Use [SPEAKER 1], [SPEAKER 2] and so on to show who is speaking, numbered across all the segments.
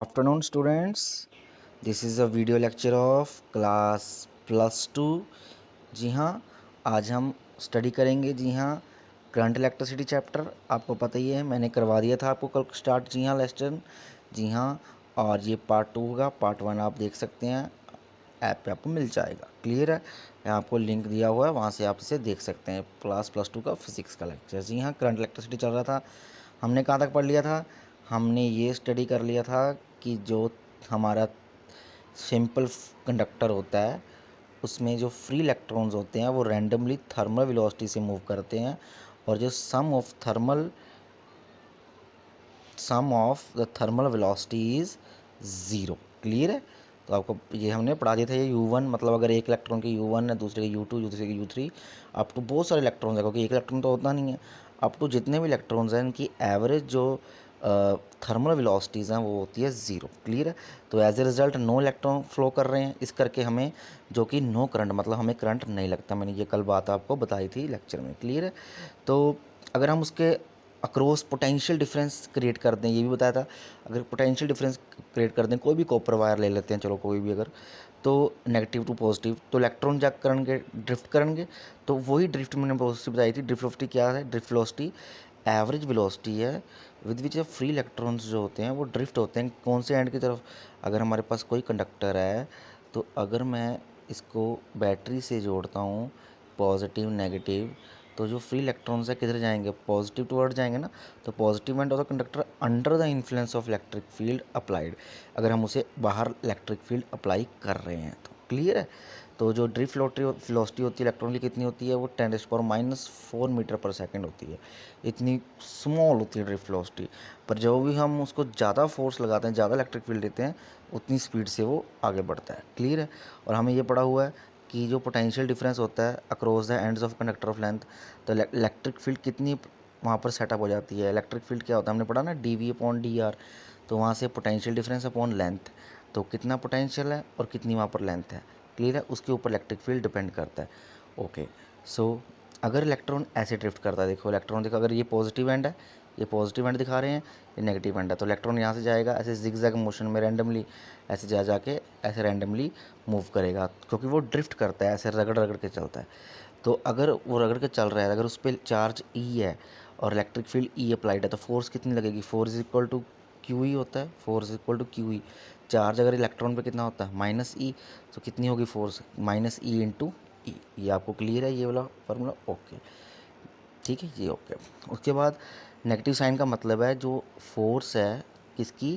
[SPEAKER 1] Afternoon students, this is a video lecture of class +2। जी हाँ, आज हम स्टडी करेंगे। जी हाँ, करंट इलेक्ट्रिसिटी चैप्टर आपको पता ही है, मैंने करवा दिया था आपको कल स्टार्ट। जी हाँ, लेसन। जी हाँ, और ये पार्ट 2 होगा। पार्ट 1 आप देख सकते हैं, ऐप पे आपको मिल जाएगा। क्लियर है? यहाँ आपको लिंक दिया हुआ है, वहाँ से आप इसे देख सकते हैं। क्लास +2 का फिजिक्स का लेक्चर। जी हाँ, करंट इलेक्ट्रिसिटी चल रहा था। हमने कहाँ तक पढ़ लिया था? हमने ये स्टडी कर लिया था कि जो हमारा सिंपल कंडक्टर होता है, उसमें जो फ्री इलेक्ट्रॉन्स होते हैं वो रैंडमली थर्मल वेलोसिटी से मूव करते हैं, और जो sum of the thermal velocity is zero. Clear है? तो आपको ये हमने पढ़ा दिया था। ये U1 मतलब अगर एक इलेक्ट्रॉन की U1 है, दूसरे की U2, दूसरे की U3, अप टू बहुत सारे इलेक्ट्रॉन्स है, क्योंकि एक इलेक्ट्रॉन तो होता नहीं है। अप टू जितने भी इलेक्ट्रॉन्स हैं, इनकी एवरेज जो थर्मल वेलोसिटीज़ हैं वो होती है ज़ीरो। क्लियर है? तो as a result no electron flow कर रहे हैं, इस करके हमें जो कि नो करंट, मतलब हमें करंट नहीं लगता। मैंने ये कल बात आपको बताई थी लेक्चर में। क्लियर है? तो अगर हम उसके अक्रॉस पोटेंशियल डिफरेंस क्रिएट कर दें, ये भी बताया था। अगर पोटेंशियल डिफरेंस क्रिएट कर दें, कोई भी कॉपर वायर ले लेते हैं, चलो कोई भी, अगर तो नेगेटिव टू पॉजिटिव, तो इलेक्ट्रॉन क्या करेंगे? ड्रिफ्ट करेंगे। तो वही ड्रिफ्ट मैंने वेलोसिटी बताई थी। ड्रिफ्ट वेलोसिटी क्या है? ड्रिफ्ट वेलोसिटी एवरेज वेलोसिटी है विद विच फ्री इलेक्ट्रॉन्स जो होते हैं वो ड्रिफ्ट होते हैं कौन से एंड की तरफ? अगर हमारे पास कोई कंडक्टर है, तो अगर मैं इसको बैटरी से जोड़ता हूँ, पॉजिटिव नेगेटिव, तो जो फ्री इलेक्ट्रॉन्स है किधर जाएंगे? पॉजिटिव टुवर्ड जाएंगे ना। तो positive end of the conductor under the influence of electric field applied, अगर हम उसे बाहर इलेक्ट्रिक फील्ड अप्लाई कर रहे हैं तो। क्लियर है? तो जो ड्रिफ्ट वेलोसिटी होती है इलेक्ट्रॉन की, कितनी होती है? वो 10⁻⁻⁴ मीटर पर सेकेंड होती है। इतनी स्मॉल होती है ड्रिफ्ट वेलोसिटी। पर जब भी हम उसको ज़्यादा फोर्स लगाते हैं, ज़्यादा इलेक्ट्रिक फील्ड देते हैं, उतनी स्पीड से वो आगे बढ़ता है। क्लियर है? और हमें ये पढ़ा हुआ है कि जो पोटेंशियल डिफरेंस होता है across the ends of conductor of length, तो इलेक्ट्रिक फील्ड कितनी वहाँ पर सेटअप हो जाती है। इलेक्ट्रिक फील्ड क्या होता है हमने पढ़ा ना, dV/dr। तो वहाँ से पोटेंशियल डिफरेंस अपॉन लेंथ, तो कितना पोटेंशियल है और कितनी वहाँ पर लेंथ है। क्लियर है? उसके ऊपर इलेक्ट्रिक फील्ड डिपेंड करता है। ओके, सो अगर इलेक्ट्रॉन ऐसे ड्रिफ्ट करता है, देखो इलेक्ट्रॉन, देखो अगर ये पॉजिटिव एंड है, ये पॉजिटिव एंड दिखा रहे हैं, ये नेगेटिव एंड है, तो इलेक्ट्रॉन यहाँ से जाएगा ऐसे जिगजैग मोशन में रैंडमली, ऐसे जा जाके ऐसे रैंडमली मूव करेगा, क्योंकि वो ड्रिफ्ट करता है, ऐसे रगड़ रगड़ के चलता है। तो अगर वो रगड़ के चल रहा है, अगर उस पर चार्ज E है और इलेक्ट्रिक फील्ड E अप्लाइड है, तो फोर्स कितनी लगेगी? Force is equal to Q E होता है। Force is equal to Q E. Charge अगर इलेक्ट्रॉन पे कितना होता है? -E, तो कितनी होगी फोर्स? -E इंटू ई। ये आपको क्लियर है ये वाला फार्मूला? ओके, ठीक है जी, ओके। उसके बाद नेगेटिव साइन का मतलब है जो फोर्स है किसकी?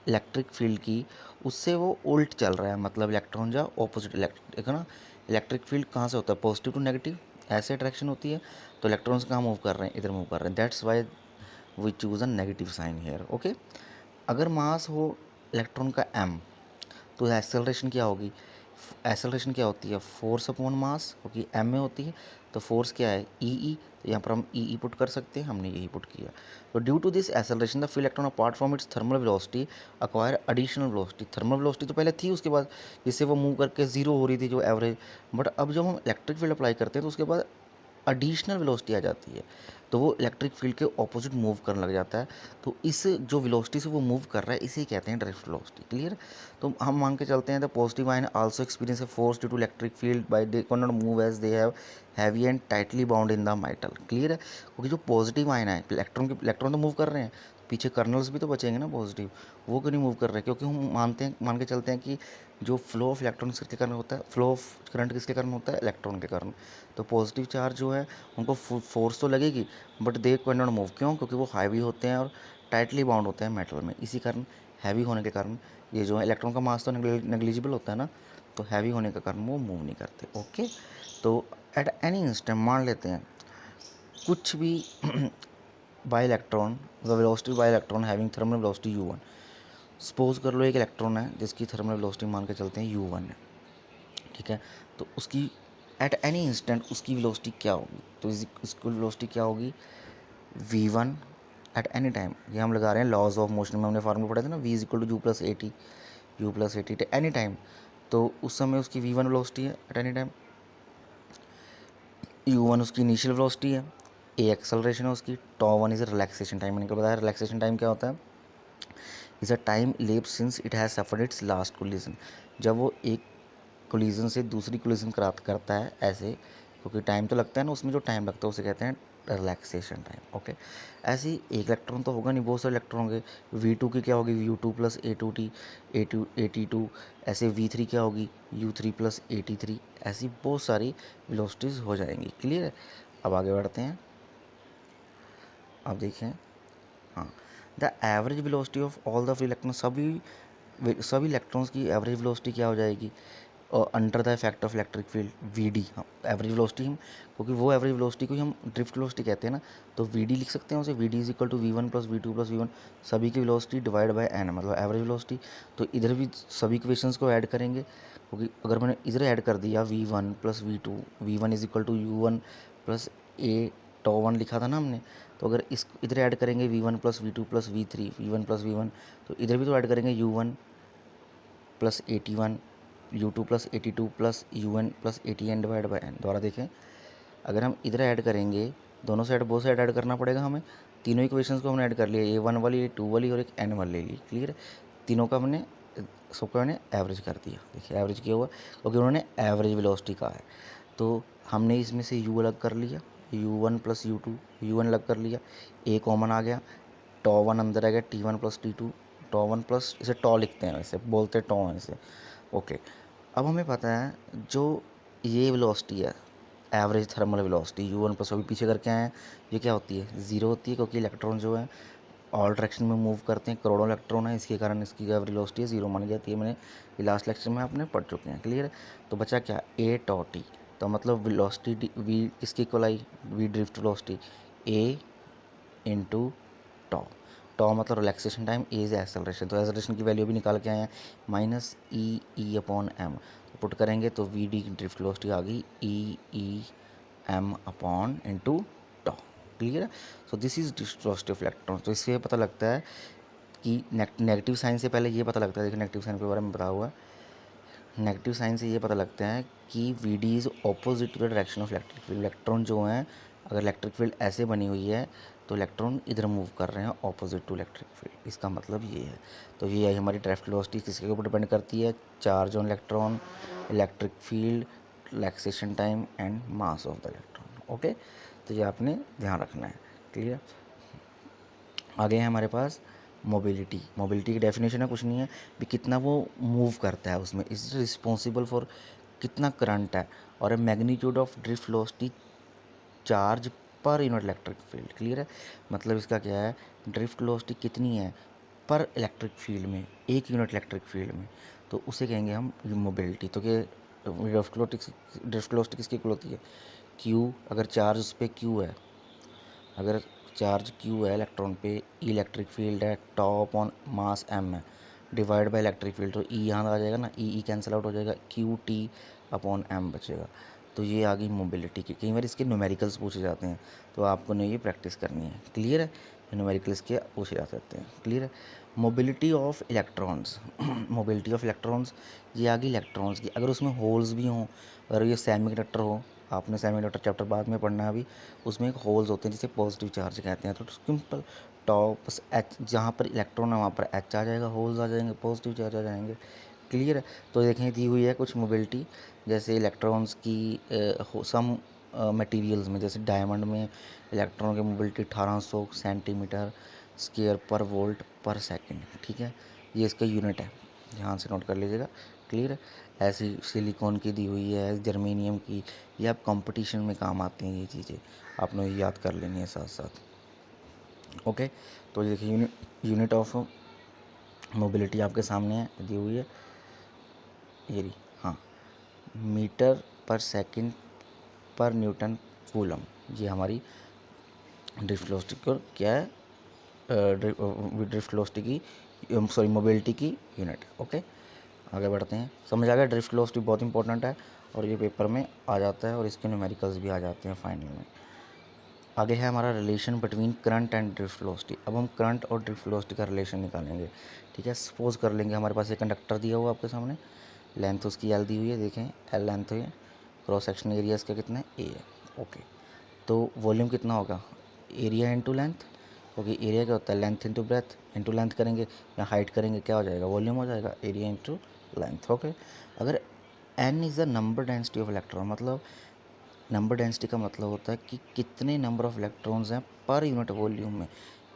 [SPEAKER 1] इलेक्ट्रिक फील्ड की, उससे वो उल्ट चल रहा है, मतलब इलेक्ट्रॉन जो ऑपोजिट देखो ना, इलेक्ट्रिक फील्ड कहाँ से होता है? पॉजिटिव टू नेगेटिव, ऐसे अट्रैक्शन होती है। तो इलेक्ट्रॉन्स कहाँ मूव कर रहे हैं? इधर मूव कर रहे हैं। That's why we choose a negative sign here. Okay, अगर मास हो इलेक्ट्रॉन का m, तो एक्सेलरेशन क्या होगी? एक्सेलरेशन क्या होती है? फोर्स अपॉन मास, क्योंकि m में होती है। तो फोर्स क्या है? E, तो यहाँ पर हम E पुट कर सकते हैं, हमने यही पुट किया। तो due to this acceleration the free electron apart from its thermal velocity acquire additional velocity. Thermal velocity तो पहले थी उसके बाद, जिससे वो मूव करके ज़ीरो हो रही थी जो एवरेज, बट अब जब हम इलेक्ट्रिक फील्ड अप्लाई करते हैं तो उसके बाद एडिशनल वेलोसिटी आ जाती है, तो वो इलेक्ट्रिक फील्ड के ऑपोजिट मूव करने लग जाता है। तो इस जो वेलोसिटी से वो मूव कर रहा है, इसे कहते हैं ड्रिफ्ट वेलोसिटी। क्लियर? तो हम मान के चलते हैं the positive ion also experience a force due to electric field by they can not move as they have heavy and tightly bound in the metal. Clear है? क्योंकि जो पॉजिटिव आयन है, इलेक्ट्रॉन तो मूव कर रहे हैं, पीछे colonel's भी तो बचेंगे ना पॉजिटिव, वो क्यों नहीं मूव कर रहे? क्योंकि हम मान के चलते हैं कि जो फ्लो ऑफ इलेक्ट्रॉन किसके कारण होता है? फ्लो ऑफ करंट किसके कारण होता है? इलेक्ट्रॉन के कारण। तो पॉजिटिव चार्ज जो है उनको फोर्स तो लगेगी, but they can not move. क्यों? क्योंकि वो हैवी होते हैं और टाइटली बाउंड होते हैं मेटल में। इसी कारण, हैवी होने के कारण, ये जो है इलेक्ट्रॉन का मास तो नेग्लिजिबल होता है ना, तो हैवी होने के कारण वो मूव नहीं करते। ओके, तो एट एनी इंस्टेंट मान लेते हैं कुछ भी by electron, the velocity by electron having thermal velocity U1। Suppose कर लो एक इलेक्ट्रॉन है जिसकी थर्मल वेलोसिटी मान के चलते हैं U1 है, ठीक है? तो उसकी एट एनी इंस्टेंट उसकी वेलोसिटी क्या होगी? तो इसकी वेलोसिटी क्या होगी? V1 at any time. ये हम लगा रहे हैं लॉज ऑफ मोशन में, हमने फार्मूला पढ़ा था ना, V is equal to U plus A T any time. तो उस समय उसकी V1 वेलोसिटी है एट एनी टाइम, U1 उसकी इनिशियल वेलोसिटी है, ए एक्सेलरेशन है उसकी, τ1 इज रिलैक्सेशन टाइम। मैंने क्या बताया रिलैक्सेशन टाइम क्या होता है? इज़ अ टाइम लेप since it has suffered it's last collision. जब वो एक कोलिजन से दूसरी कोलिजन करता है ऐसे, क्योंकि टाइम तो लगता है ना, उसमें जो टाइम लगता है उसे कहते हैं रिलैक्सेशन टाइम। ओके, ऐसे ही एक इलेक्ट्रॉन तो होगा नहीं, बहुत सारे इलेक्ट्रॉन होंगे। V2 की क्या होगी, U2 प्लस A2T AT2। ऐसे V3 क्या होगी, U3 प्लस AT3। ऐसी बहुत सारी वेलोसिटीज़ हो जाएंगी। क्लियर है। अब आगे बढ़ते हैं। अब देखें, हाँ, the average velocity of all the free electron, सभी इलेक्ट्रॉन्स की एवरेज वेलोसिटी क्या हो जाएगी, और under the effect of electric field VD। हम एवरेज वेलोसिटी, हम क्योंकि वो एवरेज वेलोसिटी को ही हम ड्रिफ्ट वेलोसिटी कहते हैं ना, तो VD लिख सकते हैं उसे, VD is equal to V1 plus V2 plus V1, सभी की वेलोसिटी डिवाइड बाय n, मतलब एवरेज वेलोसिटी। तो इधर भी सभी इक्वेशंस को ऐड करेंगे, क्योंकि अगर मैंने इधर ऐड कर दिया V1 plus V2, V1 is equal to U1 plus A τ1 लिखा था ना हमने, तो अगर इस इधर ऐड करेंगे V1 plus V2 plus V3, V1 plus V1, तो इधर भी तो ऐड करेंगे U1 plus AT1, U2 plus AT2 plus UN plus ATN divide by n। दोबारा देखें, अगर हम इधर ऐड करेंगे, दोनों साइड बहुत साइड ऐड करना पड़ेगा हमें। तीनों इक्वेशंस को हमने ऐड कर लिया, A1 वाली, A2 वाली और एक N वाली ले ली। क्लियर है। तीनों का हमने सबको मैंने एवरेज कर दिया। देखिए एवरेज किया हुआ, क्योंकि उन्होंने एवरेज वेलोसिटी कहा है। तो हमने इसमें से U अलग कर लिया, U1 प्लस U2, UN अलग कर लिया, A कॉमन आ गया, τ1 अंदर आ गया, T1 प्लस T2, τ1 प्लस, इसे टॉ लिखते हैं, वैसे बोलते टॉ हैं इसे। ओके, अब हमें पता है जो ये वेलोसिटी है, average thermal velocity U1 plus, अभी पीछे करके आए हैं, ये क्या होती है, ज़ीरो होती है, क्योंकि इलेक्ट्रॉन जो है ऑल डायरेक्शन में मूव करते हैं, करोड़ों इलेक्ट्रॉन है, इसके कारण इसकी एवरेज वेलोसिटी ज़ीरो मानी जाती है। मैंने ये लास्ट लेक्चर में आपने पढ़ चुके हैं। क्लियर है। तो बचा क्या, A टॉ T, तो मतलब वेलोसिटी V किसकी इक्वल आई, V drift velocity A into tau. Tau मतलब relaxation time, A is acceleration, तो एक्सेलरेशन की वैल्यू भी निकाल के आए हैं, माइनस ई अपॉन एम। तो पुट करेंगे तो वी डी की ड्रिफ्ट वेलोसिटी आ गई e m upon into tau. Clear है। So this is drift velocity of electron. तो इससे पता लगता है कि नेगेटिव साइन से पहले ये पता लगता है, देखिए नेगेटिव साइन के बारे में बताया हुआ है, नेगेटिव साइन से ये पता लगता है कि V D is opposite to the direction of electric field. Electron जो हैं, अगर इलेक्ट्रिक फील्ड ऐसे बनी हुई है तो इलेक्ट्रॉन इधर मूव कर रहे हैं ऑपोजिट टू इलेक्ट्रिक फील्ड, इसका मतलब ये है। तो ये है हमारी ड्रिफ्ट वेलोसिटी, किसके ऊपर डिपेंड करती है, charge on electron, electric field, relaxation time and mass of the electron. Okay, तो ये आपने ध्यान रखना है। क्लियर। आगे है हमारे पास मोबिलिटी। मोबिलिटी की डेफिनेशन है, कुछ नहीं है भी कितना वो मूव करता है उसमें, इज रिस्पॉन्सिबल फॉर कितना करंट है, और magnitude of drift velocity charge per unit electric field. Clear है। मतलब इसका क्या है, ड्रिफ्ट वेलोसिटी कितनी है पर इलेक्ट्रिक फील्ड में, एक यूनिट इलेक्ट्रिक फील्ड में, तो उसे कहेंगे हम मोबिलिटी। तो क्या ड्रिफ्ट वेलोसिटी किसकी इक्वल होती है, क्यू, अगर चार्ज उस पर क्यू है, अगर चार्ज क्यू है इलेक्ट्रॉन पे, इलेक्ट्रिक फील्ड है, टॉ अपॉन मास एम है, डिवाइड बाय इलेक्ट्रिक फील्ड, तो ई यहाँ आ जाएगा ना, ई कैंसिल आउट हो जाएगा, क्यू टी अपॉन एम बचेगा। तो ये आ गई मोबिलिटी की। कई बार इसके न्यूमेरिकल्स पूछे जाते हैं, तो आपको नहीं, ये प्रैक्टिस करनी है। क्लियर है। न्यूमेरिकल्स के पूछे जा सकते हैं। क्लियर है। Mobility of electrons mobility of electrons, ये आ गई इलेक्ट्रॉन्स की। अगर उसमें होल्स भी हों, अगर ये सेमीकंडक्टर हो, आपने सेमीकंडक्टर चैप्टर बाद में पढ़ना है अभी, उसमें एक होल्स होते हैं जिसे पॉजिटिव चार्ज कहते हैं। तो सिंपल टॉप एच, जहाँ पर इलेक्ट्रॉन है वहाँ पर एच आ जाएगा, होल्स आ जाएंगे, पॉजिटिव चार्ज आ जाएंगे। क्लियर है। तो देखें दी हुई है कुछ मोबिलिटी, जैसे इलेक्ट्रॉन्स की सम मटेरियल्स में, जैसे डायमंड में इलेक्ट्रॉन की मोबिलिटी 1800 सेंटीमीटर स्क्वायर पर वोल्ट पर सेकंड। ठीक है, ये इसका यूनिट है, ध्यान से नोट कर लीजिएगा। क्लियर है। ऐसी सिलिकॉन की दी हुई है, जर्मेनियम की, ये आप कंपटीशन में काम आती हैं ये चीज़ें, आपने याद कर लेनी है साथ साथ। ओके, तो ये देखिए यूनिट ऑफ मोबिलिटी आपके सामने है, दी हुई है ये रही, हाँ, मीटर पर सेकंड पर न्यूटन कूलम, ये हमारी ड्रिफ्ट वेलोसिटी को क्या है, ड्रिफ्ट वेलोसिटी की, सॉरी मोबिलिटी की यूनिट। ओके, आगे बढ़ते हैं। समझ आ गया, ड्रिफ्ट वेलोसिटी बहुत इंपॉर्टेंट है और ये पेपर में आ जाता है और इसके न्यूमेरिकल्स भी आ जाते हैं फाइनल में। आगे है हमारा relation between current and drift velocity. अब हम करंट और ड्रिफ्ट वेलोसिटी का रिलेशन निकालेंगे। ठीक है, सपोज कर लेंगे हमारे पास एक कंडक्टर दिया हुआ आपके सामने, लेंथ उसकी एल दी हुई है, देखें एल लेंथ है, क्रॉस सेक्शन एरिया इसका कितना है, ए है। ओके, तो वॉल्यूम कितना होगा, एरिया इंटू लेंथ, क्योंकि एरिया क्या होता है, length into breadth into length करेंगे या हाइट करेंगे, क्या हो जाएगा, वॉल्यूम हो जाएगा, एरिया इंटू लेंथ। ओके, अगर n is the number density of electron, मतलब नंबर डेंसिटी का मतलब होता है कि कितने नंबर ऑफ इलेक्ट्रॉन्स हैं पर यूनिट वॉल्यूम में,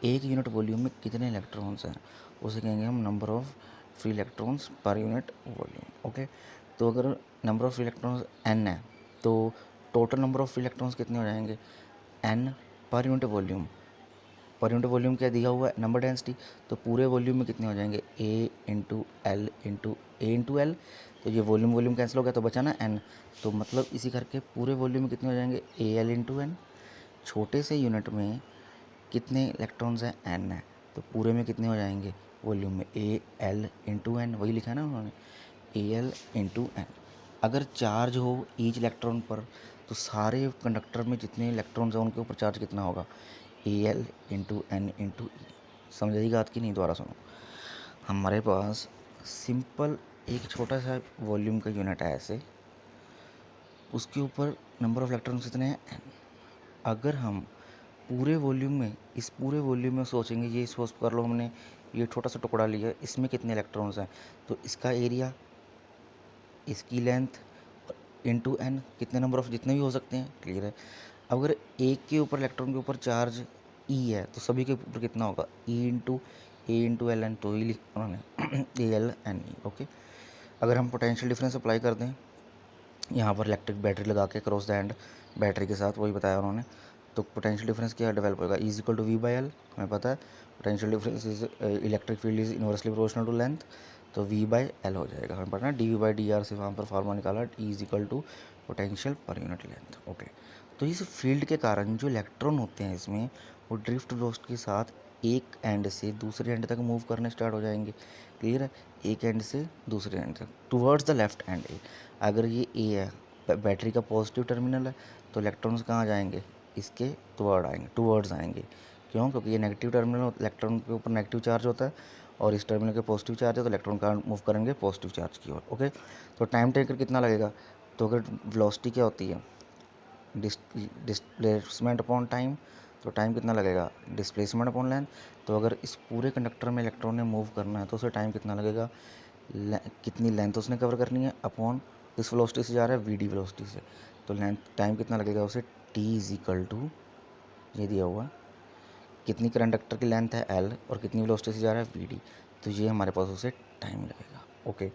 [SPEAKER 1] एक यूनिट वॉल्यूम में कितने इलेक्ट्रॉन्स हैं, उसे कहेंगे हम number of free electrons per unit volume. Okay, तो अगर number of free electrons n है तो total number of free electrons कितने हो जाएंगे, n per unit volume. Per unit volume क्या दिया हुआ है, नंबर डेंसिटी, तो पूरे वॉल्यूम में कितने हो जाएंगे, ए इंटू एल इंटू ए इंटू एल। तो ये वॉल्यूम वॉल्यूम कैंसिल हो गया तो बचा ना एन, तो मतलब इसी करके पूरे वॉल्यूम में कितने हो जाएंगे, ए एल इंटू एन। छोटे से यूनिट में कितने इलेक्ट्रॉन्स हैं, एन है, तो पूरे में कितने हो जाएंगे वॉल्यूम में, ए एल इंटू एन, वही लिखा है ना उन्होंने, ए एल इंटू एन। अगर चार्ज हो ईच इलेक्ट्रॉन पर, तो सारे कंडक्टर में जितने इलेक्ट्रॉन्स हैं उनके ऊपर चार्ज कितना होगा, A L into N into e. समझ आई बात की नहीं, दोबारा सुनो। हमारे पास सिंपल एक छोटा सा वॉल्यूम का यूनिट है ऐसे, उसके ऊपर नंबर ऑफ इलेक्ट्रॉन्स कितने हैं, एन। अगर हम पूरे वॉल्यूम में, इस पूरे वॉल्यूम में सोचेंगे, ये सोच कर लो हमने ये छोटा सा टुकड़ा लिया, इसमें कितने इलेक्ट्रॉन्स हैं, तो इसका एरिया, इसकी लेंथ इंटू एन, कितने नंबर ऑफ जितने भी हो सकते हैं, क्लियर है। अब अगर एक के ऊपर इलेक्ट्रॉन के ऊपर चार्ज ई है तो सभी के ऊपर कितना होगा, ई इंटू एल एन, तो ही लिखा उन्होंने A L N E. Okay, अगर हम पोटेंशियल डिफरेंस अप्लाई कर दें यहाँ पर इलेक्ट्रिक बैटरी लगा के क्रॉस द एंड बैटरी के साथ, वही बताया उन्होंने, तो पोटेंशियल डिफरेंस क्या डेवलप होगा, is equal to V by L, हमें पता है potential difference is electric field is inversely proportional to length, तो वी बाई एल हो जाएगा, हमें पता है D V by D R से वहाँ पर फार्मूला निकाला, E is equal to potential per unit length. Okay, तो इस फील्ड के कारण जो इलेक्ट्रॉन होते हैं इसमें, वो ड्रिफ्ट वेलोसिटी के साथ एक एंड से दूसरे एंड तक मूव करने स्टार्ट हो जाएंगे, क्लियर है, एक एंड से दूसरे एंड तक टूवर्ड्स द लेफ्ट एंड ए। अगर ये ए है, बैटरी का पॉजिटिव टर्मिनल है, तो इलेक्ट्रॉन्स कहाँ जाएंगे, इसके टूवर्ड्स आएंगे। क्यों, क्योंकि ये नेगेटिव टर्मिनल, इलेक्ट्रॉन के ऊपर नेगेटिव चार्ज होता है और इस टर्मिनल के पॉजिटिव चार्ज है, तो इलेक्ट्रॉन कहाँ मूव करेंगे, पॉजिटिव चार्ज की ओर। ओके, तो टाइम टेकर कितना लगेगा, तो अगर वेलोसिटी क्या होती है, डिस्प्लेसमेंट अपॉन टाइम, तो टाइम कितना लगेगा, डिस्प्लेसमेंट अपॉन लेंथ। तो अगर इस पूरे कंडक्टर में इलेक्ट्रॉन ने मूव करना है तो उसे टाइम कितना लगेगा, कितनी लेंथ उसने कवर करनी है अपॉन किस वेलोसिटी से जा रहा है, वी डी वेलोसिटी से, तो लेंथ टाइम कितना लगेगा उसे, टी इज इक्वल टू, ये दिया हुआ कितनी कंडक्टर की लेंथ है एल और कितनी वेलोसिटी से जा रहा है वी डी, तो ये हमारे पास उसे टाइम लगेगा। ओके,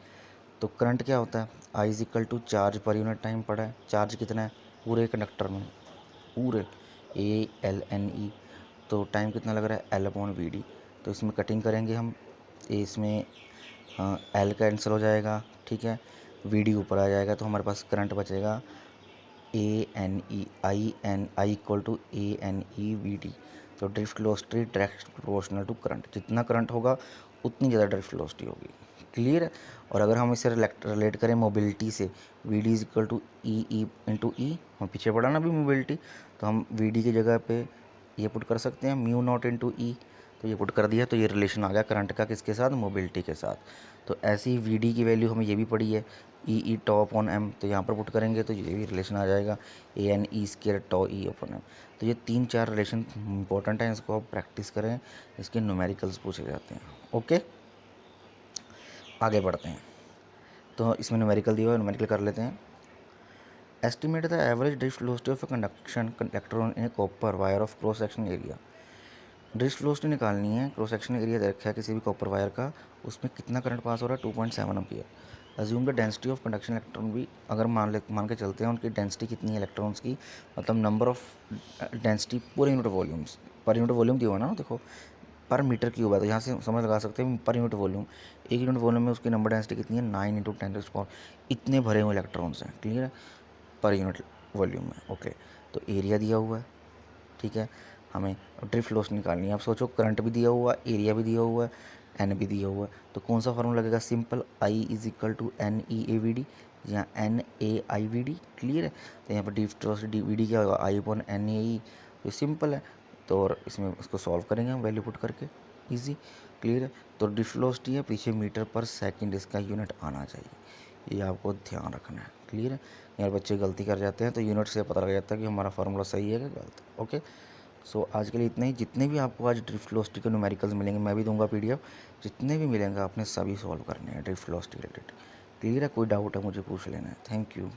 [SPEAKER 1] तो करंट क्या होता है, I is equal to charge per unit time पड़ा है, चार्ज कितना है पूरे कंडक्टर में, पूरे ए एल एन ई, तो टाइम कितना लग रहा है, एल अपॉन वी डी। तो इसमें कटिंग करेंगे हम, इसमें एल कैंसिल हो जाएगा, ठीक है, वी डी ऊपर आ जाएगा, तो हमारे पास करंट बचेगा A n e I equal to A n e V D. तो drift velocity direct proportional to current, जितना करंट होगा उतनी ज़्यादा ड्रिफ्ट वेलोसिटी होगी, क्लियर है। और अगर हम इसे रिलेट करें मोबिलिटी से, V D is equal to e into e, हम पीछे पढ़ा ना अभी मोबिलिटी, तो हम वी डी की जगह पे ये पुट कर सकते हैं म्यू नॉट इंटू ई, तो ये पुट कर दिया, तो ये रिलेशन आ गया करंट का किसके साथ, मोबिलिटी के साथ। तो ऐसी ही वी डी की वैल्यू हमें ये भी पड़ी है, ई टॉप ऑन एम, तो यहाँ पर पुट करेंगे तो ये भी रिलेशन आ जाएगा, ए एन ई स्केयर टॉ ई अपॉन एम। तो ये 3-4 रिलेशन इंपॉर्टेंट हैं, इसको आप प्रैक्टिस करें, इसके न्यूमेरिकल्स पूछे जाते हैं। ओके, आगे बढ़ते हैं, तो इसमें न्यूमेरिकल दिया हुआ है, न्यूमेरिकल कर लेते हैं। Estimate the average drift velocity of a conduction electron in A copper wire of cross section area. Drift velocity निकालनी है, क्रॉस सेक्शन एरिया दे रखा है किसी भी कॉपर वायर का, उसमें कितना करंट पास हो रहा है, 2.7 ampere. Assume the density of conduction electron भी, अगर मान के चलते हैं उनकी डेंसिटी कितनी है इलेक्ट्रॉन्स की, मतलब नंबर ऑफ डेंसिटी पूरे unit volumes, per unit volume दिया हुआ ना, देखो पर मीटर क्यूब है, तो यहाँ से समझ लगा सकते हैं पर यूनिट वॉल्यूम, एक यूनिट वॉल्यूम में उसकी नंबर डेंसिटी कितनी है, 9 इंटू 10⁻⁴, इतने भरे हुए इलेक्ट्रॉन्स हैं, क्लियर है, पर यूनिट वॉल्यूम में। ओके, तो एरिया दिया हुआ है, ठीक है, हमें ड्रिफ्ट वेलोसिटी निकालनी है। आप सोचो करंट भी दिया हुआ है, एरिया भी दिया हुआ है, एन भी दिया हुआ है, तो कौन सा फार्मूला लगेगा, simple, I is equal to n e A V D या n A I V D, clear है। तो यहाँ पर ड्रिफ्ट वेलोसिटी वी डी क्या होगा, आई अपॉन एन ए ई, तो सिंपल है। तो और इसमें उसको सॉल्व करेंगे हम वैल्यू पुट करके, ईजी, क्लियर है। तो ड्रिफ्ट वेलोसिटी है, पीछे मीटर पर सेकेंड इसका यूनिट आना चाहिए, ये आपको ध्यान रखना है, क्लियर है। यार बच्चे गलती कर जाते हैं, तो यूनिट से पता लग जाता है कि हमारा फार्मूला सही है कि गलत। ओके, सो आज के लिए इतना ही। जितने भी आपको आज ड्रिफ्ट वेलोसिटी के न्यूमेरिकल्स मिलेंगे मैं भी दूंगा पीडीएफ, जितने भी मिलेंगे आपने सभी सॉल्व करने हैं ड्रिफ्ट वेलोसिटी रिलेटेड। क्लियर है? कोई डाउट है मुझे पूछ लेना है। Thank you.